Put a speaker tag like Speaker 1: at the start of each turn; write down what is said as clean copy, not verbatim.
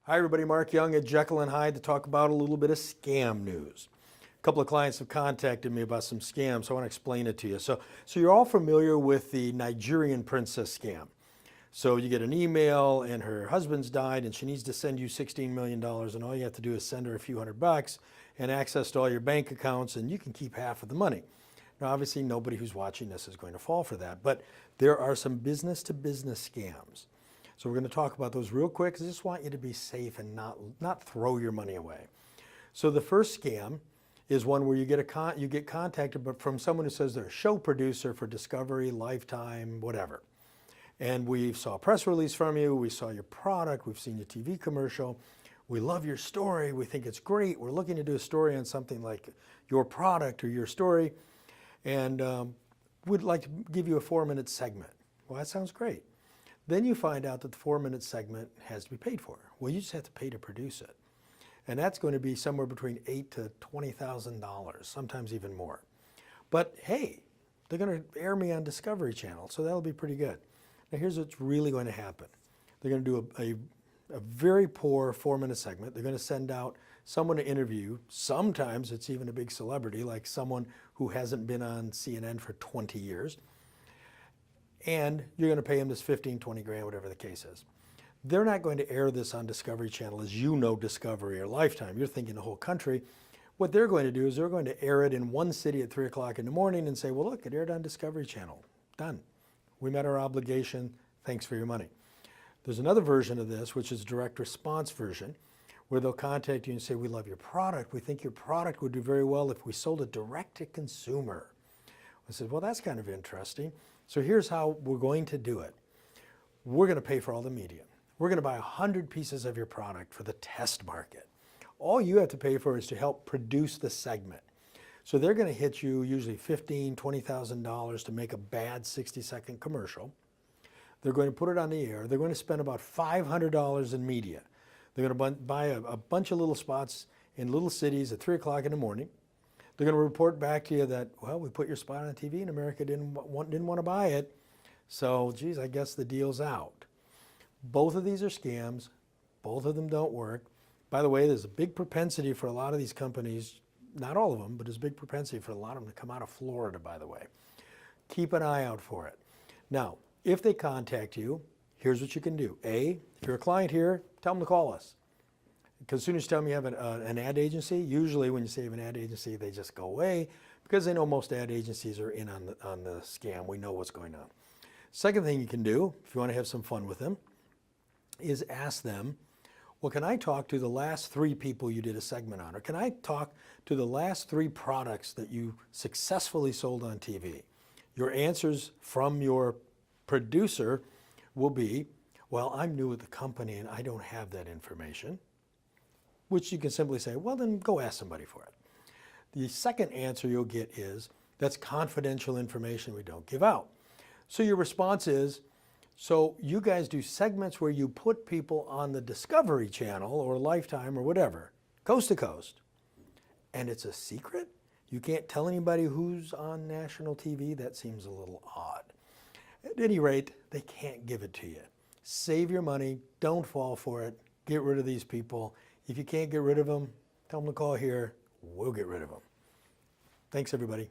Speaker 1: Hi everybody, Mark Young at Jekyll and Hyde to talk about a little bit of scam news. A couple of clients have contacted me about some scams, so I want to explain it to you. So you're all familiar with the Nigerian princess scam. So you get an email and her husband's died and she needs to send you $16 million and all you have to do is send her a few $100 and access to all your bank accounts and you can keep half of the money. Now obviously nobody who's watching this is going to fall for that, but there are some business to business scams. So we're going to talk about those real quick because I just want you to be safe and not throw your money away. So the first scam is one where you get contacted but from someone who says they're a show producer for Discovery, Lifetime, whatever. And we saw a press release from you, we saw your product, we've seen your TV commercial, we love your story, we think it's great, we're looking to do a story on something like your product or your story, and we'd like to give you a 4-minute segment. Well, that sounds great. Then you find out that the 4-minute segment has to be paid for. Well, you just have to pay to produce it. And that's going to be somewhere between $8,000 to $20,000, sometimes even more. But hey, they're going to air me on Discovery Channel, so that'll be pretty good. Now here's what's really going to happen. They're going to do a very poor 4-minute segment. They're going to send out someone to interview. Sometimes it's even a big celebrity, like someone who hasn't been on CNN for 20 years. And you're going to pay them this 15, 20 grand, whatever the case is. They're not going to air this on Discovery Channel as you know Discovery or Lifetime. You're thinking the whole country. What they're going to do is they're going to air it in one city at 3 o'clock in the morning and say, well, look, it aired on Discovery Channel. Done. We met our obligation. Thanks for your money. There's another version of this, which is a direct response version, where they'll contact you and say, we love your product. We think your product would do very well if we sold it direct to consumer. I said, well, that's kind of interesting. So here's how we're going to do it. We're going to pay for all the media. We're going to buy 100 pieces of your product for the test market. All you have to pay for is to help produce the segment. So they're going to hit you usually $15,000, $20,000 to make a bad 60-second commercial. They're going to put it on the air. They're going to spend about $500 in media. They're going to buy a bunch of little spots in little cities at 3 o'clock in the morning. They're going to report back to you that, well, we put your spot on TV and America didn't want to buy it. So, geez, I guess the deal's out. Both of these are scams. Both of them don't work. By the way, there's a big propensity for a lot of these companies, not all of them, but there's a big propensity for a lot of them to come out of Florida, by the way. Keep an eye out for it. Now, if they contact you, here's what you can do. A, if you're a client here, tell them to call us. Because as soon as you tell them you have an ad agency, usually when you say you have an ad agency, they just go away because they know most ad agencies are in on the scam. We know what's going on. Second thing you can do, if you want to have some fun with them, is ask them, well, can I talk to the last 3 people you did a segment on? Or can I talk to the last 3 products that you successfully sold on TV? Your answers from your producer will be, well, I'm new at the company and I don't have that information. Which you can simply say, well, then go ask somebody for it. The second answer you'll get is, that's confidential information we don't give out. So your response is, so you guys do segments where you put people on the Discovery Channel or Lifetime or whatever, coast to coast, and it's a secret? You can't tell anybody who's on national TV? That seems a little odd. At any rate, they can't give it to you. Save your money, don't fall for it, get rid of these people. If you can't get rid of them, tell them to call here. We'll get rid of them. Thanks, everybody.